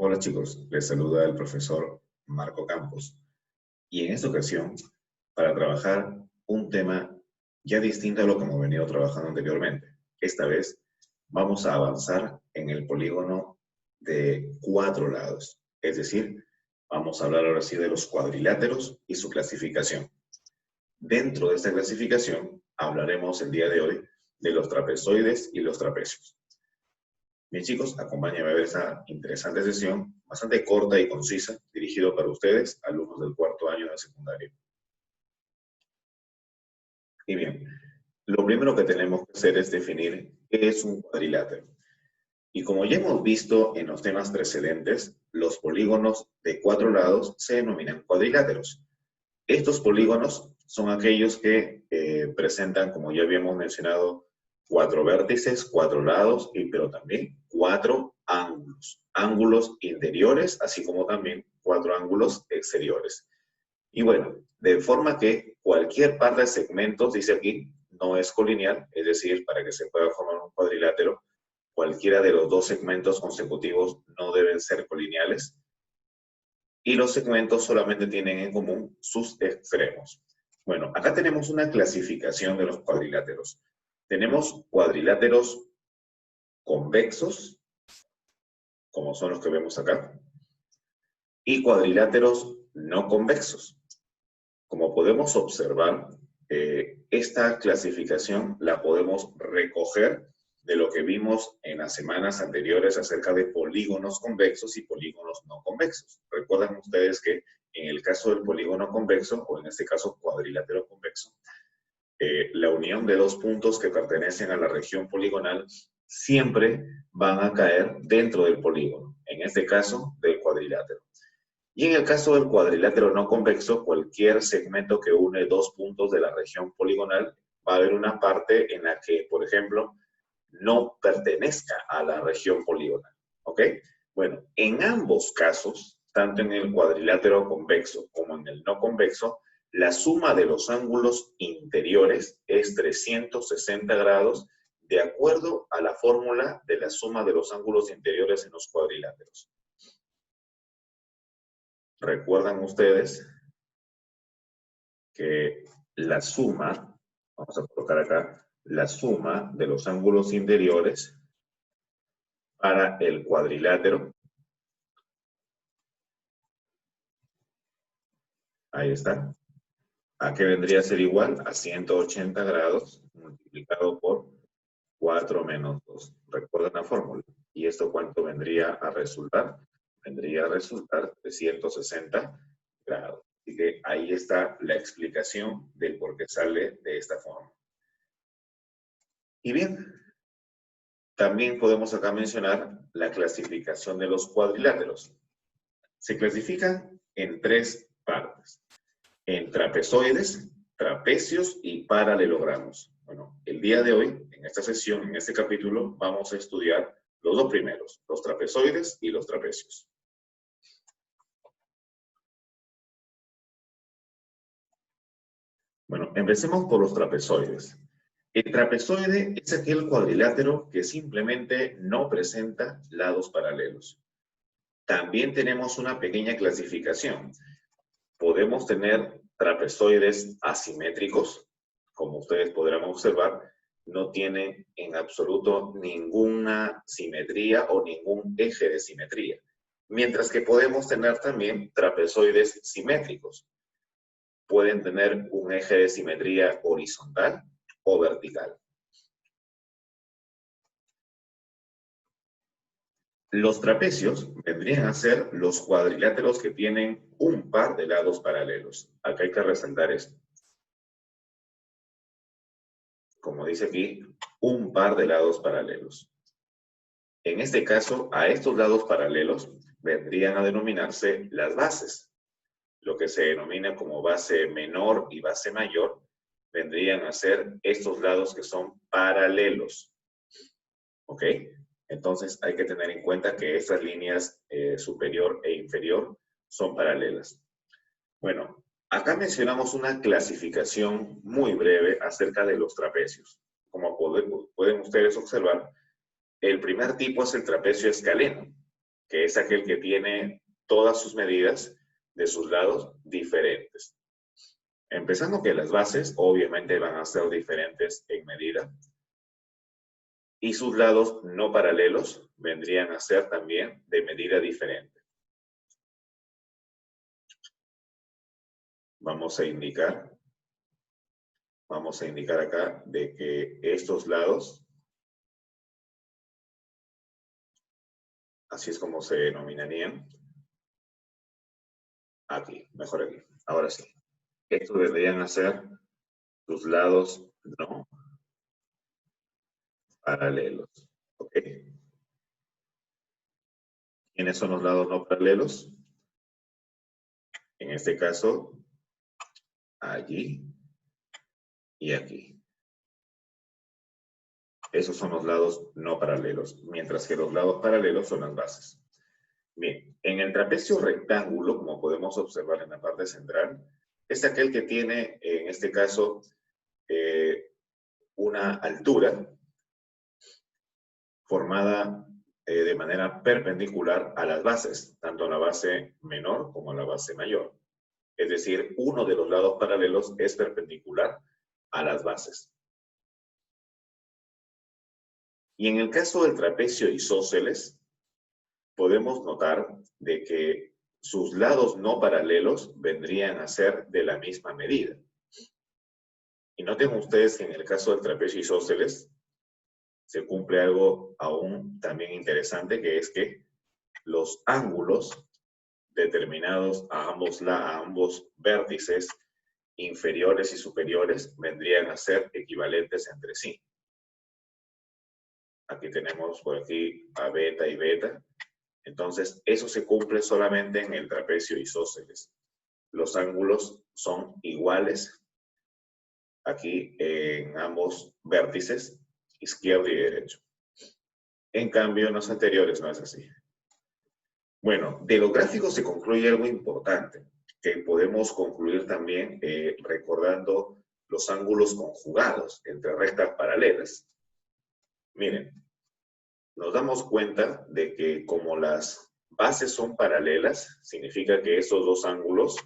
Hola chicos, les saluda el profesor Marco Campos y en esta ocasión para trabajar un tema ya distinto a lo que hemos venido trabajando anteriormente. Esta vez vamos a avanzar en el polígono de 4 lados, es decir, vamos a hablar ahora sí de los cuadriláteros y su clasificación. Dentro de esta clasificación hablaremos el día de hoy de los trapezoides y los trapecios. Bien chicos, acompáñenme a ver esta interesante sesión, bastante corta y concisa, dirigido para ustedes, alumnos del 4º año de secundaria. Y bien, lo primero que tenemos que hacer es definir qué es un cuadrilátero. Y como ya hemos visto en los temas precedentes, los polígonos de 4 lados se denominan cuadriláteros. Estos polígonos son aquellos que presentan, como ya habíamos mencionado, 4 vértices, 4 lados, pero también 4 ángulos. Ángulos interiores, así como también 4 ángulos exteriores. Y bueno, de forma que cualquier par de segmentos, dice aquí, no es colineal, es decir, para que se pueda formar un cuadrilátero, cualquiera de los 2 segmentos consecutivos no deben ser colineales. Y los segmentos solamente tienen en común sus extremos. Bueno, acá tenemos una clasificación de los cuadriláteros. Tenemos cuadriláteros convexos, como son los que vemos acá, y cuadriláteros no convexos. Como podemos observar, esta clasificación la podemos recoger de lo que vimos en las semanas anteriores acerca de polígonos convexos y polígonos no convexos. Recuerdan ustedes que en el caso del polígono convexo, o en este caso cuadrilátero convexo, la unión de 2 puntos que pertenecen a la región poligonal siempre van a caer dentro del polígono, en este caso del cuadrilátero. Y en el caso del cuadrilátero no convexo, cualquier segmento que une 2 puntos de la región poligonal, va a haber una parte en la que, por ejemplo, no pertenezca a la región poligonal, ¿ok? Bueno, en ambos casos, tanto en el cuadrilátero convexo como en el no convexo, la suma de los ángulos interiores es 360 grados de acuerdo a la fórmula de la suma de los ángulos interiores en los cuadriláteros. Recuerdan ustedes que la suma, vamos a colocar acá, la suma de los ángulos interiores para el cuadrilátero, ahí está, ¿a qué vendría a ser igual? A 180 grados multiplicado por 4 menos 2. ¿Recuerdan la fórmula? ¿Y esto cuánto vendría a resultar? Vendría a resultar 360 grados. Así que ahí está la explicación del por qué sale de esta forma. Y bien, también podemos acá mencionar la clasificación de los cuadriláteros. Se clasifican en 3 partes. En trapezoides, trapecios y paralelogramos. Bueno, el día de hoy, en esta sesión, en este capítulo, vamos a estudiar los 2 primeros, los trapezoides y los trapecios. Bueno, empecemos por los trapezoides. El trapezoide es aquel cuadrilátero que simplemente no presenta lados paralelos. También tenemos una pequeña clasificación. Podemos tener trapezoides asimétricos, como ustedes podrán observar, no tienen en absoluto ninguna simetría o ningún eje de simetría. Mientras que podemos tener también trapezoides simétricos. Pueden tener un eje de simetría horizontal o vertical. Los trapecios vendrían a ser los cuadriláteros que tienen un par de lados paralelos. Acá hay que resaltar esto. Como dice aquí, un par de lados paralelos. En este caso, a estos lados paralelos vendrían a denominarse las bases. Lo que se denomina como base menor y base mayor vendrían a ser estos lados que son paralelos. ¿Ok? Entonces hay que tener en cuenta que estas líneas superior e inferior son paralelas. Bueno, acá mencionamos una clasificación muy breve acerca de los trapecios. Como pueden ustedes observar, el primer tipo es el trapecio escaleno. que es aquel que tiene todas sus medidas de sus lados diferentes. Empezando que las bases obviamente van a ser diferentes en medida y sus lados no paralelos vendrían a ser también de medida diferente. Vamos a indicar acá de que estos lados, así es como se denominarían, aquí, mejor aquí, ahora sí. Estos vendrían a ser sus lados no paralelos, ¿ok? ¿Quiénes son los lados no paralelos? En este caso, allí y aquí. Esos son los lados no paralelos, mientras que los lados paralelos son las bases. Bien, en el trapecio rectángulo, como podemos observar en la parte central, es aquel que tiene, en este caso, una altura formada de manera perpendicular a las bases, tanto a la base menor como a la base mayor. Es decir, uno de los lados paralelos es perpendicular a las bases. Y en el caso del trapecio isósceles, podemos notar de que sus lados no paralelos vendrían a ser de la misma medida. Y noten ustedes que en el caso del trapecio isósceles se cumple algo aún también interesante, que es que los ángulos determinados a ambos vértices inferiores y superiores vendrían a ser equivalentes entre sí. Aquí tenemos por aquí a beta y beta. Entonces, eso se cumple solamente en el trapecio isósceles. Los ángulos son iguales aquí en ambos vértices, izquierdo y derecho. En cambio, en los anteriores no es así. Bueno, de los gráficos se concluye algo importante, que podemos concluir también recordando los ángulos conjugados entre rectas paralelas. Miren, nos damos cuenta de que como las bases son paralelas, significa que esos dos ángulos,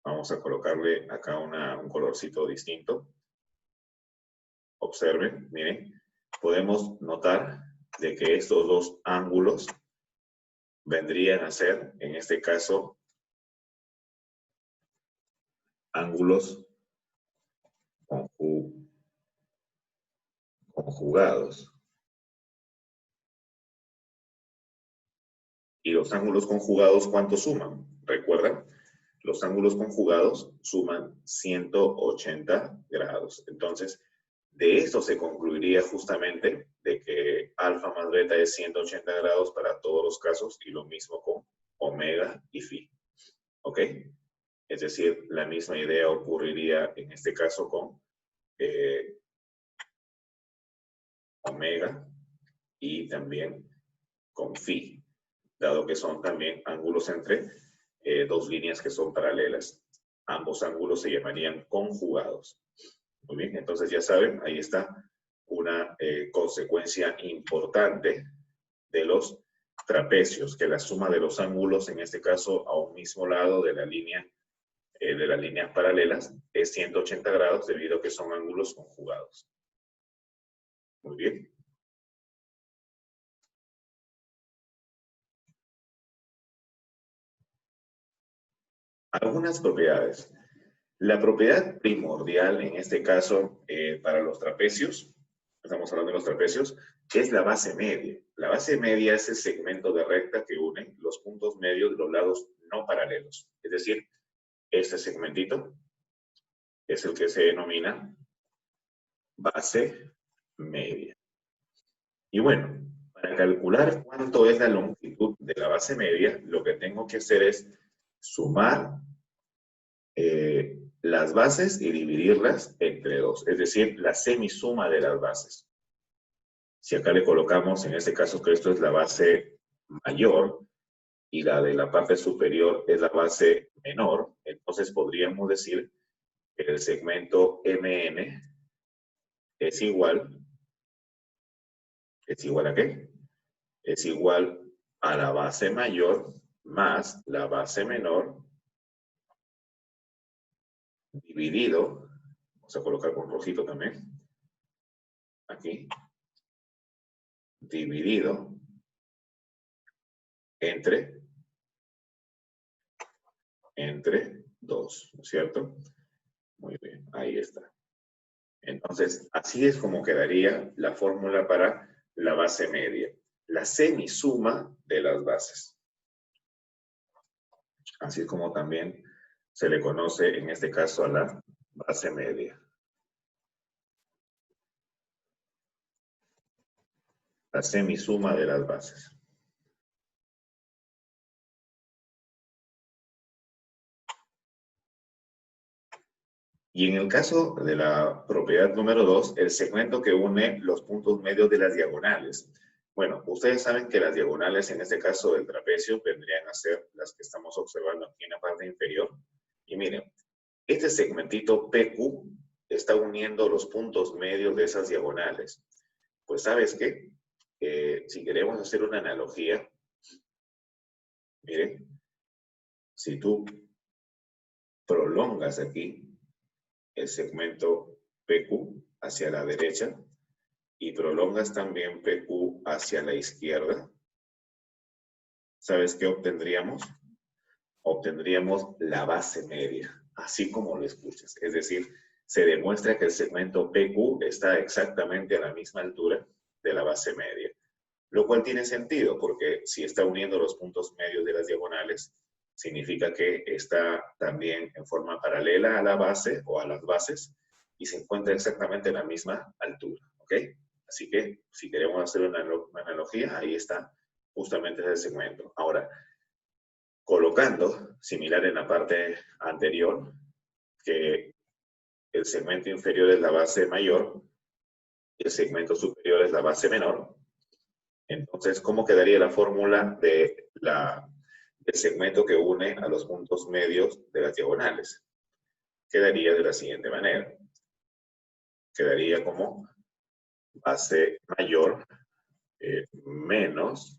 vamos a colocarle acá un colorcito distinto. Observen, miren, podemos notar de que estos dos ángulos vendrían a ser, en este caso, ángulos conjugados. Y los ángulos conjugados, ¿cuánto suman? ¿Recuerdan? Los ángulos conjugados suman 180 grados. Entonces, de esto se concluiría justamente de que alfa más beta es 180 grados para todos los casos y lo mismo con omega y phi. ¿Ok? Es decir, la misma idea ocurriría en este caso con omega y también con phi, dado que son también ángulos entre dos líneas que son paralelas. Ambos ángulos se llamarían conjugados. Muy bien, entonces ya saben, ahí está una consecuencia importante de los trapecios, que la suma de los ángulos, en este caso a un mismo lado de las líneas paralelas, es 180 grados debido a que son ángulos conjugados. Muy bien. Algunas propiedades. La propiedad primordial, en este caso, para los trapecios, estamos hablando de los trapecios, es la base media. La base media es el segmento de recta que une los puntos medios de los lados no paralelos. Es decir, este segmentito es el que se denomina base media. Y bueno, para calcular cuánto es la longitud de la base media, lo que tengo que hacer es sumar las bases y dividirlas entre 2, es decir, la semisuma de las bases. Si acá le colocamos, en este caso, que esto es la base mayor y la de la parte superior es la base menor, entonces podríamos decir que el segmento MN es igual ¿a qué? Es igual a la base mayor más la base menor dividido, vamos a colocar con rojito también, aquí, dividido entre 2, ¿no es cierto? Muy bien, ahí está. Entonces, así es como quedaría la fórmula para la base media, la semisuma de las bases. Así es como también se le conoce en este caso a la base media. La semisuma de las bases. Y en el caso de la propiedad número 2, el segmento que une los puntos medios de las diagonales. Bueno, ustedes saben que las diagonales, en este caso del trapecio, vendrían a ser las que estamos observando aquí en la parte inferior. Y miren, este segmentito PQ está uniendo los puntos medios de esas diagonales. Pues, ¿sabes qué? Si queremos hacer una analogía, miren, si tú prolongas aquí el segmento PQ hacia la derecha y prolongas también PQ hacia la izquierda, ¿sabes qué obtendríamos? Obtendríamos la base media, así como lo escuchas. Es decir, se demuestra que el segmento PQ está exactamente a la misma altura de la base media, lo cual tiene sentido porque si está uniendo los puntos medios de las diagonales, significa que está también en forma paralela a la base o a las bases y se encuentra exactamente a la misma altura, ¿ok? Así que si queremos hacer una analogía, ahí está justamente ese segmento. Ahora, colocando, similar en la parte anterior, que el segmento inferior es la base mayor y el segmento superior es la base menor, entonces, ¿cómo quedaría la fórmula del segmento que une a los puntos medios de las diagonales? Quedaría de la siguiente manera. Quedaría como base mayor menos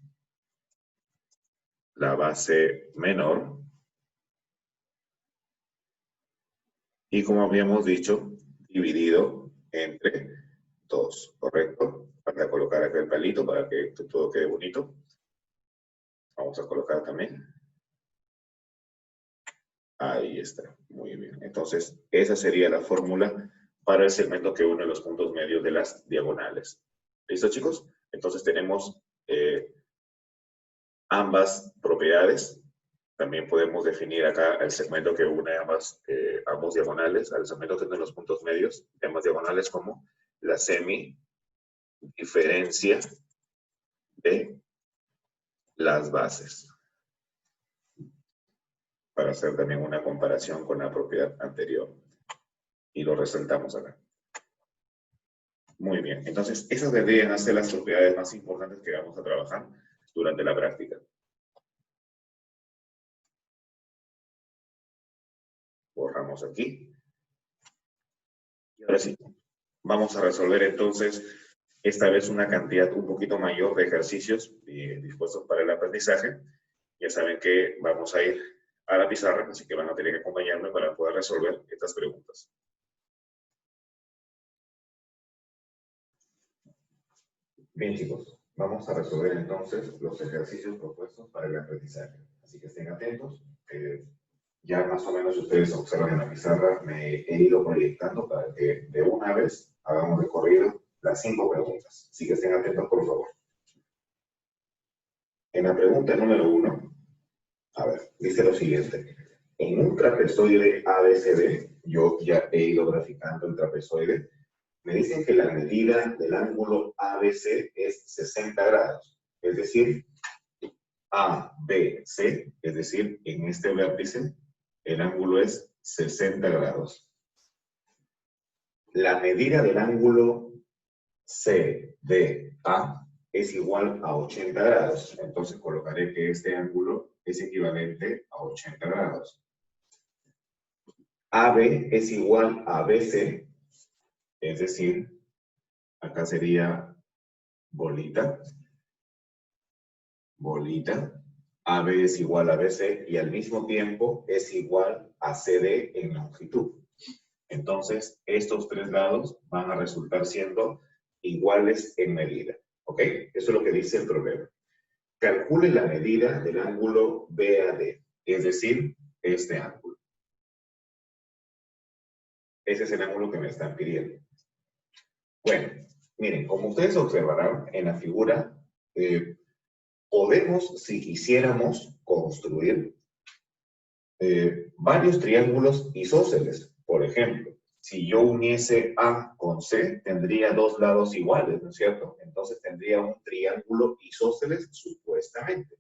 la base menor. Y como habíamos dicho, dividido entre 2, ¿correcto? Para colocar acá el palito para que todo quede bonito. Vamos a colocar también. Ahí está, muy bien. Entonces, esa sería la fórmula para el segmento que une los puntos medios de las diagonales. ¿Listo, chicos? Entonces tenemos ambas propiedades. También podemos definir acá el segmento que une ambos diagonales, al segmento que une los puntos medios de ambas diagonales como la semidiferencia de las bases. Para hacer también una comparación con la propiedad anterior. Y lo resaltamos acá. Muy bien. Entonces, esas deberían ser las propiedades más importantes que vamos a trabajar durante la práctica. Borramos aquí. Y ahora sí, vamos a resolver entonces esta vez una cantidad un poquito mayor de ejercicios dispuestos para el aprendizaje. Ya saben que vamos a ir a la pizarra, así que van a tener que acompañarme para poder resolver estas preguntas. Bien, chicos, vamos a resolver entonces los ejercicios propuestos para el aprendizaje. Así que estén atentos. Ya más o menos ustedes observan en la pizarra, me he ido proyectando para que de una vez hagamos de corrido las 5 preguntas. Así que estén atentos, por favor. En la pregunta número 1, a ver, dice lo siguiente. En un trapezoide ABCD, yo ya he ido graficando el trapezoide, me dicen que la medida del ángulo ABC es 60 grados. Es decir, ABC, es decir, en este vértice, el ángulo es 60 grados. La medida del ángulo CDA es igual a 80 grados. Entonces colocaré que este ángulo es equivalente a 80 grados. AB es igual a BC, es decir, acá sería bolita, bolita, AB es igual a BC y al mismo tiempo es igual a CD en longitud. Entonces, estos tres lados van a resultar siendo iguales en medida. ¿Ok? Eso es lo que dice el problema. Calcule la medida del ángulo BAD, es decir, este ángulo. Ese es el ángulo que me están pidiendo. Bueno, miren, como ustedes observarán en la figura, podemos, si quisiéramos, construir varios triángulos isósceles. Por ejemplo, si yo uniese A con C, tendría dos lados iguales, ¿no es cierto? Entonces tendría un triángulo isósceles supuestamente.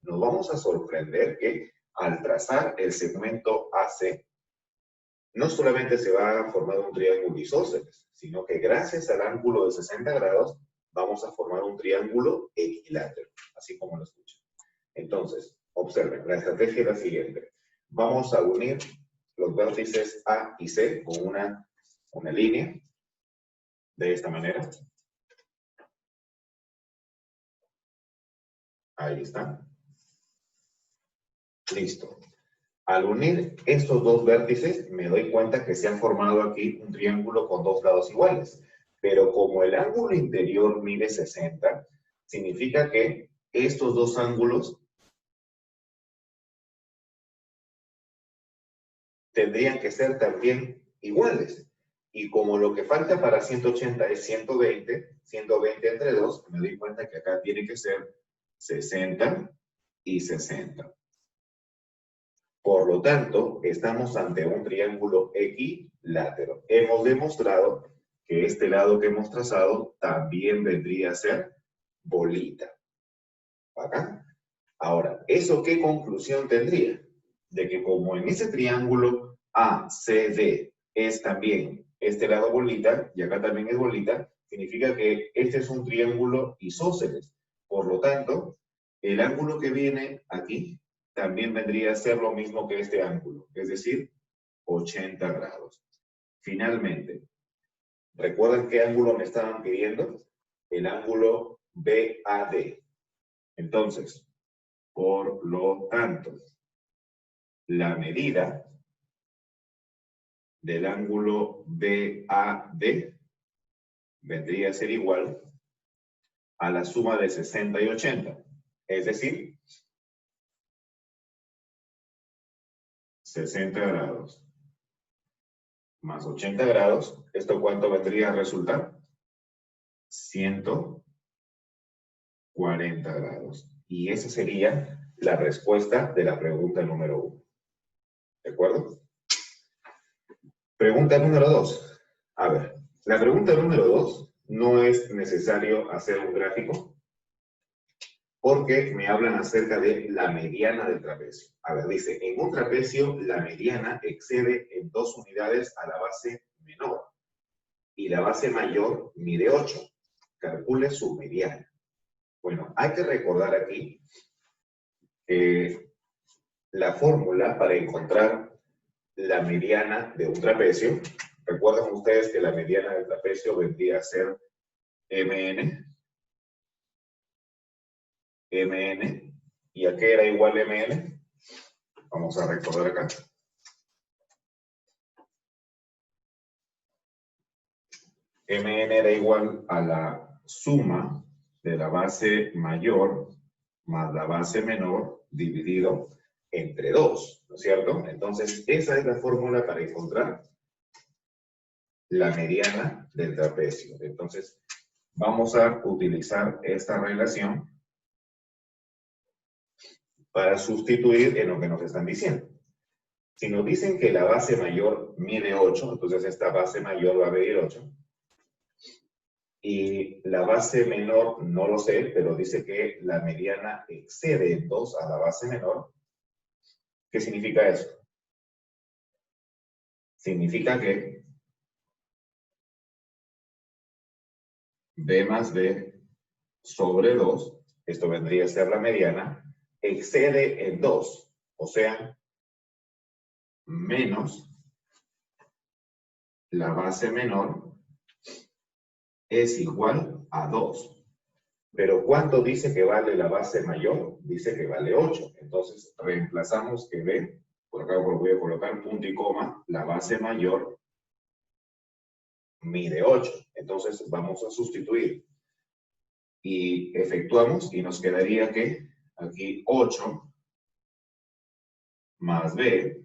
Nos vamos a sorprender que al trazar el segmento AC, no solamente se va a formar un triángulo isósceles, sino que gracias al ángulo de 60 grados vamos a formar un triángulo equilátero, así como lo escuchan. Entonces, observen, la estrategia es la siguiente. Vamos a unir los vértices A y C con una línea de esta manera. Ahí está. Listo. Al unir estos dos vértices, me doy cuenta que se ha formado aquí un triángulo con dos lados iguales. Pero como el ángulo interior mide 60, significa que estos dos ángulos tendrían que ser también iguales. Y como lo que falta para 180 es 120, 120 entre 2, me doy cuenta que acá tiene que ser 60 y 60. Por lo tanto, estamos ante un triángulo equilátero. Hemos demostrado que este lado que hemos trazado también vendría a ser bolita. ¿Acá? Ahora, ¿eso qué conclusión tendría? De que como en ese triángulo ACD es también este lado bolita, y acá también es bolita, significa que este es un triángulo isósceles. Por lo tanto, el ángulo que viene aquí también vendría a ser lo mismo que este ángulo, es decir, 80 grados. Finalmente, ¿recuerdan qué ángulo me estaban pidiendo? El ángulo BAD. Entonces, por lo tanto, la medida del ángulo BAD vendría a ser igual a la suma de 60 y 80. Es decir, 60 grados más 80 grados. ¿Esto cuánto vendría a resultar? 140 grados. Y esa sería la respuesta de la pregunta número 1. ¿De acuerdo? Pregunta número 2. A ver, la pregunta número 2 no es necesario hacer un gráfico porque me hablan acerca de la mediana del trapecio. A ver, dice, en un trapecio la mediana excede en 2 unidades a la base menor y la base mayor mide 8. Calcule su mediana. Bueno, hay que recordar aquí la fórmula para encontrar la mediana de un trapecio. Recuerdan ustedes que la mediana del trapecio vendría a ser MN. MN. ¿Y a qué era igual MN? Vamos a recordar acá. MN era igual a la suma de la base mayor más la base menor dividido entre 2, ¿no es cierto? Entonces, esa es la fórmula para encontrar la mediana del trapecio. Entonces, vamos a utilizar esta relación para sustituir en lo que nos están diciendo. Si nos dicen que la base mayor mide 8, entonces esta base mayor va a medir 8. Y la base menor, no lo sé, pero dice que la mediana excede en 2 a la base menor. ¿Qué significa eso? Significa que B más B sobre 2, esto vendría a ser la mediana, excede en 2, o sea, menos la base menor es igual a 2. Pero ¿cuánto dice que vale la base mayor? Dice que vale 8. Entonces, reemplazamos que B, por acá voy a colocar punto y coma, la base mayor mide 8. Entonces, vamos a sustituir. Y efectuamos y nos quedaría que aquí 8 más B.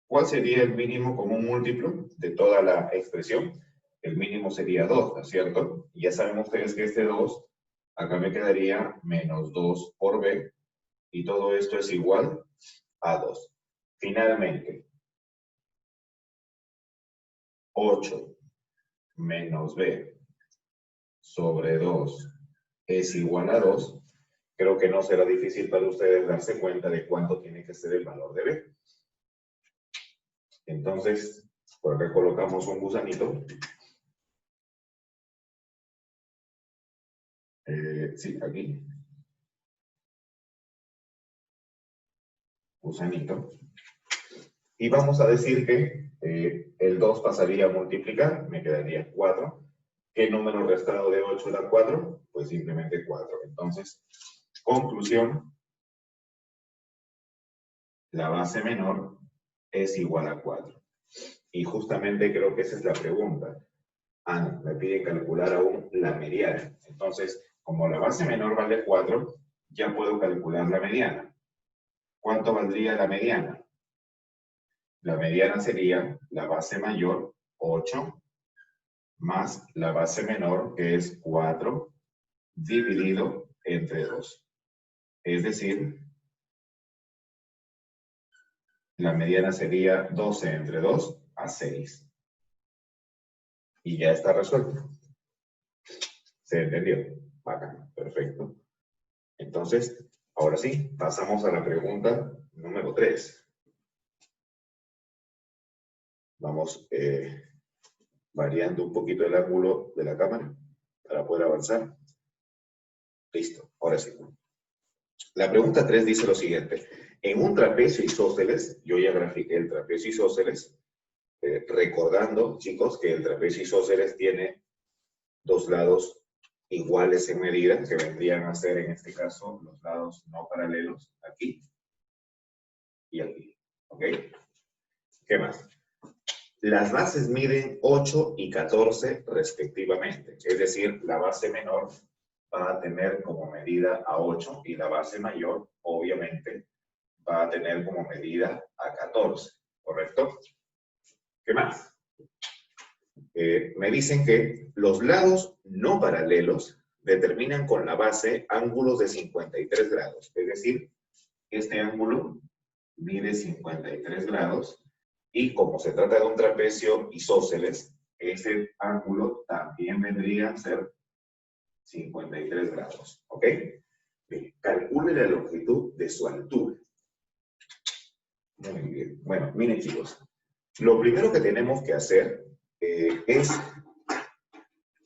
¿Cuál sería el mínimo común múltiplo de toda la expresión? El mínimo sería 2, ¿no es cierto? Y ya saben ustedes que este 2, acá me quedaría menos 2 por B, y todo esto es igual a 2. Finalmente, 8 menos B sobre 2 es igual a 2. Creo que no será difícil para ustedes darse cuenta de cuánto tiene que ser el valor de B. Entonces, por acá colocamos un gusanito. Sí, aquí. Gusanito. Y vamos a decir que el 2 pasaría a multiplicar, me quedaría 4. ¿Qué número restado de 8 da 4? Pues simplemente 4. Entonces, conclusión, la base menor es igual a 4. Y justamente creo que esa es la pregunta. Me piden calcular aún la mediana. Entonces, como la base menor vale 4, ya puedo calcular la mediana. ¿Cuánto valdría la mediana? La mediana sería la base mayor, 8, más la base menor, que es 4, dividido entre 2. Es decir, la mediana sería 12 entre 2 a 6. Y ya está resuelto. ¿Se entendió? Bacán, perfecto. Entonces, ahora sí, pasamos a la pregunta número 3. Vamos variando un poquito el ángulo de la cámara para poder avanzar. Listo, ahora sí. La pregunta 3 dice lo siguiente. En un trapecio isósceles, yo ya grafiqué el trapecio isósceles, recordando, chicos, que el trapecio isósceles tiene dos lados iguales en medida, que vendrían a ser, en este caso, los lados no paralelos, aquí y aquí. ¿Ok? ¿Qué más? Las bases miden 8 y 14 respectivamente, es decir, la base menor va a tener como medida a 8 y la base mayor, obviamente, va a tener como medida a 14, ¿correcto? ¿Qué más? Me dicen que los lados no paralelos determinan con la base ángulos de 53 grados, es decir, este ángulo mide 53 grados y como se trata de un trapecio isósceles, ese ángulo también vendría a ser 53 grados, ¿ok? Bien, calcule la longitud de su altura. Muy bien. Bueno, miren chicos, lo primero que tenemos que hacer es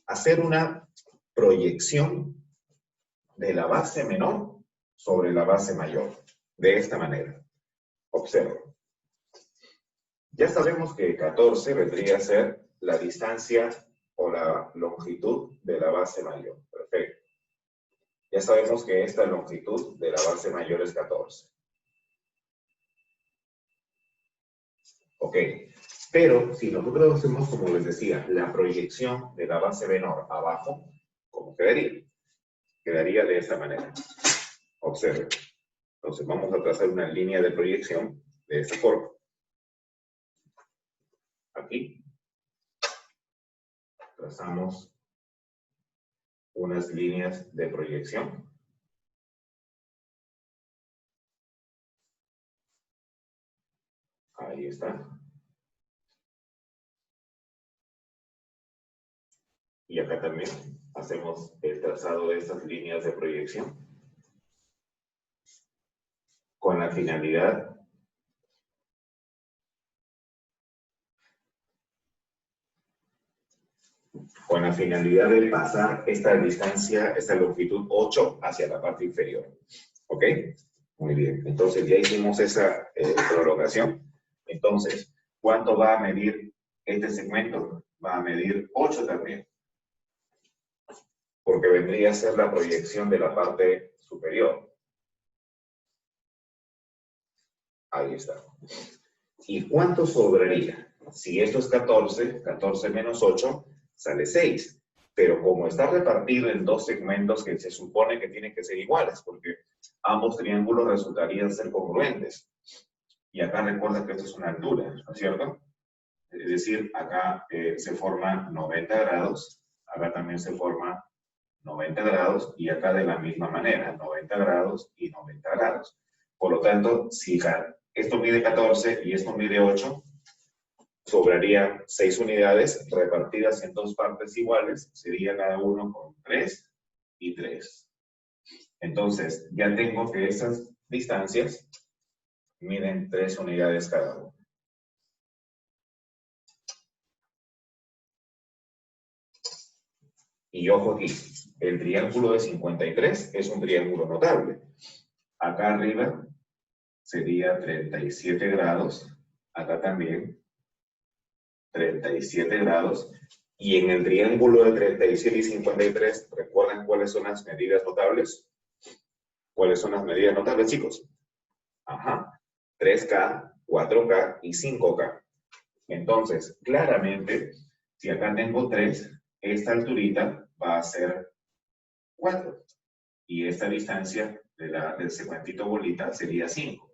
hacer una proyección de la base menor sobre la base mayor, de esta manera. Observo. Ya sabemos que 14 vendría a ser la distancia o la longitud de la base mayor. Perfecto. Ya sabemos que esta longitud de la base mayor es 14. Ok. Pero si nosotros hacemos, como les decía, la proyección de la base menor abajo, ¿cómo quedaría? Quedaría de esta manera. Observen. Entonces vamos a trazar una línea de proyección de esta forma. Aquí trazamos unas líneas de proyección. Ahí está. Y acá también hacemos el trazado de estas líneas de proyección con la finalidad de pasar esta distancia, esta longitud 8 hacia la parte inferior. ¿Ok? Muy bien. Entonces ya hicimos esa prolongación. Entonces, ¿cuánto va a medir este segmento? Va a medir 8 también. porque vendría a ser la proyección de la parte superior. Ahí está. ¿Y cuánto sobraría? Si esto es 14, 14 menos 8, sale 6. Pero como está repartido en dos segmentos que se supone que tienen que ser iguales, porque ambos triángulos resultarían ser congruentes. Y acá recuerda que esto es una altura, ¿no es cierto? Es decir, acá se forma 90 grados, acá también se forma 90 grados, y acá de la misma manera, 90 grados y 90 grados. Por lo tanto, si esto mide 14 y esto mide 8, sobrarían 6 unidades repartidas en dos partes iguales, sería cada uno con 3 y 3. Entonces, ya tengo que esas distancias miden 3 unidades cada uno. Y ojo aquí, el triángulo de 53 es un triángulo notable. Acá arriba sería 37 grados, acá también 37 grados, y en el triángulo de 37 y 53, ¿recuerdan cuáles son las medidas notables? ¿Cuáles son las medidas notables, chicos? Ajá, 3K, 4K y 5K. Entonces, claramente, si acá tengo 3, esta alturita va a ser 4. Y esta distancia del segmentito bolita sería 5.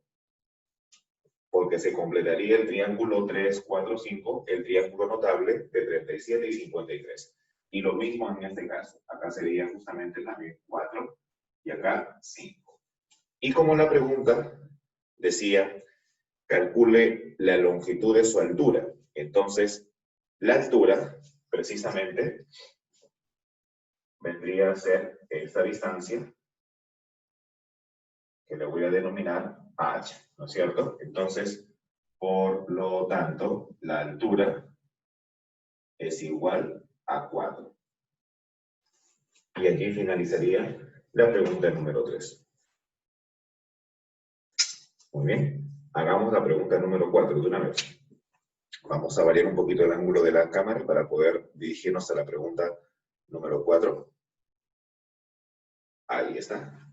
Porque se completaría el triángulo 3, 4, 5, el triángulo notable de 37 y 53. Y lo mismo en este caso. Acá sería justamente también 4 y acá 5. Y como la pregunta decía, calcule la longitud de su altura. Entonces, la altura, precisamente, vendría a ser esta distancia, que le voy a denominar h, ¿no es cierto? Entonces, por lo tanto, la altura es igual a 4. Y aquí finalizaría la pregunta número 3. Muy bien, hagamos la pregunta número 4 de una vez. Vamos a variar un poquito el ángulo de la cámara para poder dirigirnos a la pregunta número 4. Ahí está.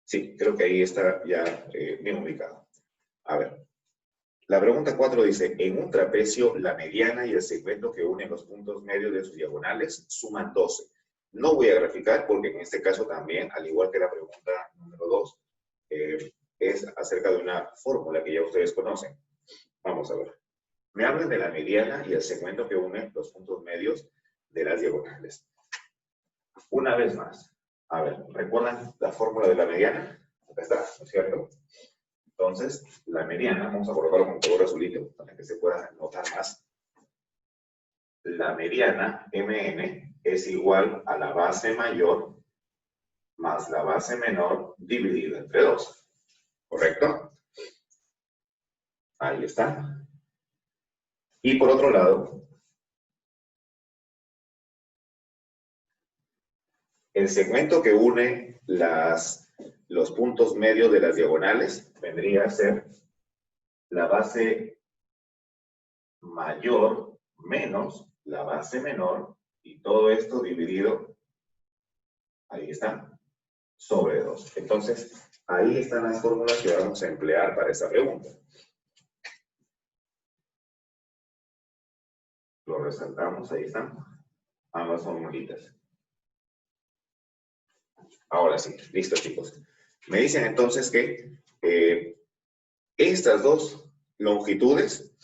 Sí, creo que ahí está ya bien ubicado. A ver, la pregunta 4 dice, en un trapecio, la mediana y el segmento que unen los puntos medios de sus diagonales suman 12. No voy a graficar porque en este caso también, al igual que la pregunta número 2, es acerca de una fórmula que ya ustedes conocen. Vamos a ver. Me hablan de la mediana y el segmento que une los puntos medios de las diagonales. Una vez más. A ver, ¿recuerdan la fórmula de la mediana? Acá está, ¿no es cierto? Entonces, la mediana, vamos a colocarlo con color azulito para que se pueda notar más. La mediana, MN, es igual a la base mayor más la base menor dividida entre 2. ¿Correcto? Ahí está. Y por otro lado, el segmento que une los puntos medios de las diagonales vendría a ser la base mayor menos la base menor, y todo esto dividido, ahí está, sobre 2. Entonces, ahí están las fórmulas que vamos a emplear para esa pregunta. Lo resaltamos, ahí están, ambas formulitas. Ahora sí, listo, chicos. Me dicen entonces que estas dos longitudes,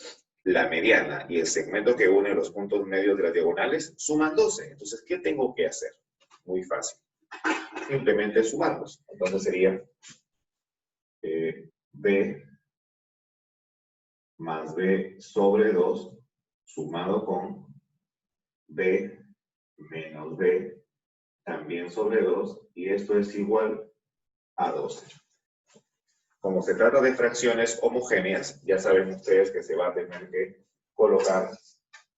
la mediana y el segmento que une los puntos medios de las diagonales, suman 12. Entonces, ¿qué tengo que hacer? Muy fácil. Simplemente sumarlos. Entonces sería B más B sobre 2 sumado con B menos B también sobre 2, y esto es igual a 12. Como se trata de fracciones homogéneas, ya saben ustedes que se va a tener que colocar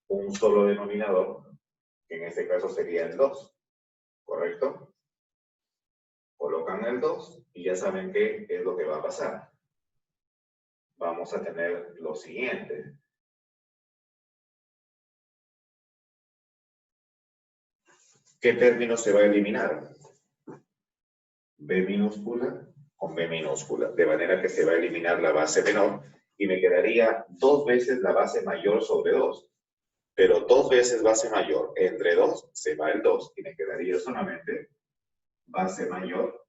un solo denominador, que en este caso sería el 2, ¿correcto? Colocan el 2 y ya saben qué es lo que va a pasar. Vamos a tener lo siguiente. ¿qué término se va a eliminar? B minúscula con B minúscula, de manera que se va a eliminar la base menor y me quedaría 2 veces la base mayor sobre 2. Pero 2 veces base mayor entre 2 se va el 2 y me quedaría solamente base mayor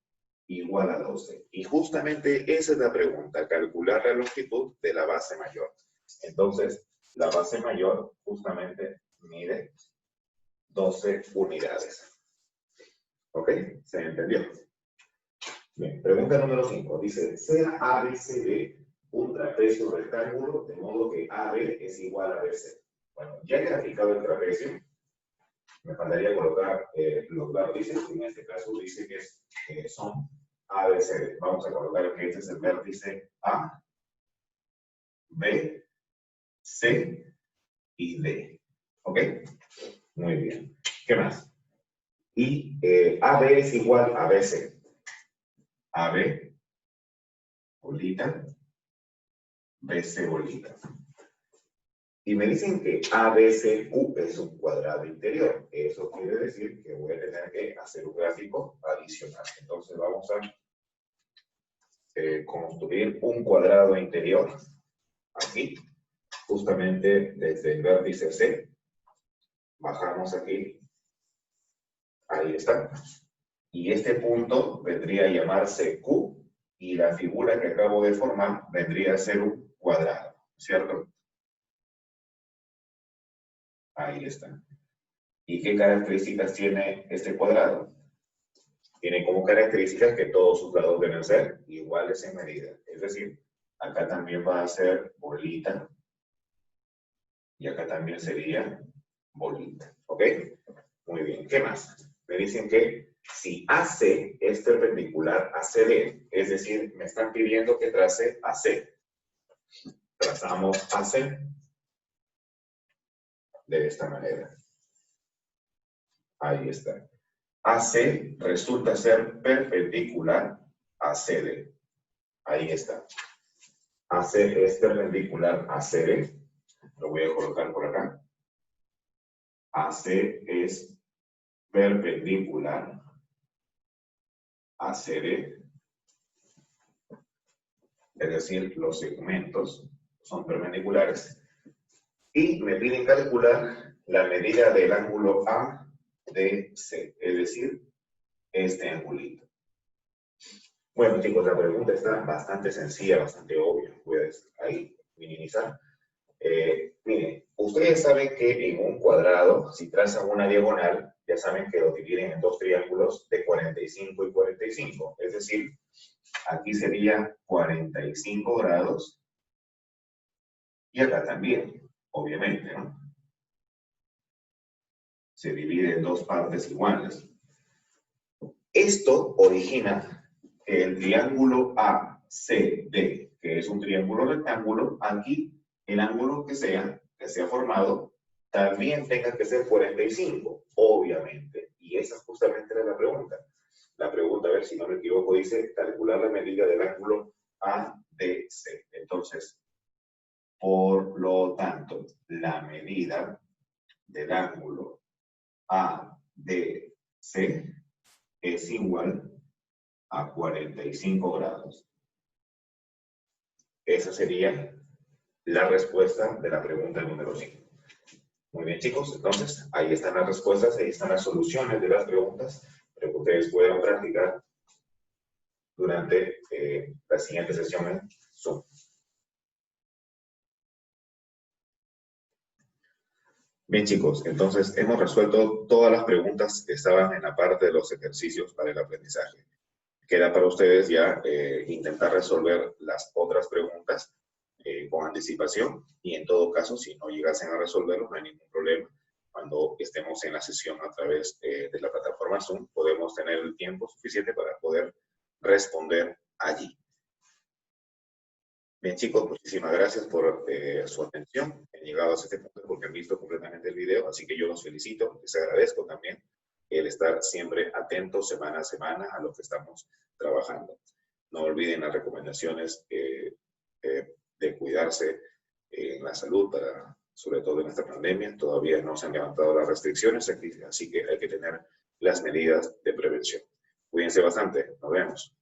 igual a 12. Y justamente esa es la pregunta, calcular la longitud de la base mayor. Entonces, la base mayor justamente mide 12 unidades. ¿Ok? ¿Se entendió? Bien, pregunta número 5. Dice, sea ABCD un trapecio rectángulo, de modo que AB es igual a BC. Bueno, ya he graficado el trapecio. Me faltaría colocar los vértices, en este caso dice que son ABCD. Vamos a colocar que este es el vértice A, B, C y D. ¿Ok? Muy bien. ¿Qué más? Y AB es igual a BC. AB, bolita, BC, bolita. Y me dicen que ABCQ es un cuadrado interior. Eso quiere decir que voy a tener que hacer un gráfico adicional. Entonces vamos a construir un cuadrado interior aquí, justamente desde el vértice C. Bajamos aquí. Ahí está. Y este punto vendría a llamarse Q y la figura que acabo de formar vendría a ser un cuadrado, ¿cierto? Ahí está. ¿Y qué características tiene este cuadrado? Tiene como características que todos sus lados deben ser iguales en medida. Es decir, acá también va a ser bolita y acá también sería bolita. ¿Ok? Muy bien. ¿Qué más? Me dicen que si AC es perpendicular a CD, es decir, me están pidiendo que trace AC. Trazamos AC de esta manera. Ahí está. AC resulta ser perpendicular a CD. Ahí está. AC es perpendicular a CD. Lo voy a colocar por acá. AC es perpendicular a CD. Es decir, los segmentos son perpendiculares. Y me piden calcular la medida del ángulo ADC, es decir, este angulito. Bueno, chicos, la pregunta está bastante sencilla, bastante obvia. Puedes ahí minimizar. Miren, ustedes saben que en un cuadrado, si trazan una diagonal, ya saben que lo dividen en dos triángulos de 45 y 45. Es decir, aquí sería 45 grados y acá también, obviamente, ¿no? Se divide en dos partes iguales. Esto origina que el triángulo ACD, que es un triángulo rectángulo, aquí el ángulo que sea formado, también tenga que ser 45, obviamente. Y esa justamente era la pregunta. La pregunta, a ver si no me equivoco, dice calcular la medida del ángulo ADC. Entonces, por lo tanto, la medida del ángulo ADC es igual a 45 grados. Esa sería la respuesta de la pregunta número 5. Muy bien, chicos, entonces ahí están las respuestas, ahí están las soluciones de las preguntas para que ustedes puedan practicar durante la siguiente sesión en Zoom. Bien, chicos, entonces hemos resuelto todas las preguntas que estaban en la parte de los ejercicios para el aprendizaje. Queda para ustedes ya intentar resolver las otras preguntas con anticipación y en todo caso, si no llegasen a resolverlo, no hay ningún problema. Cuando estemos en la sesión a través de la plataforma Zoom, podemos tener el tiempo suficiente para poder responder allí. Bien, chicos, muchísimas gracias por su atención. Han llegado hasta este punto porque han visto completamente el video, así que yo los felicito, les agradezco también el estar siempre atentos semana a semana a lo que estamos trabajando. No olviden las recomendaciones de cuidarse en la salud, sobre todo en esta pandemia. Todavía no se han levantado las restricciones, así que hay que tener las medidas de prevención. Cuídense bastante. Nos vemos.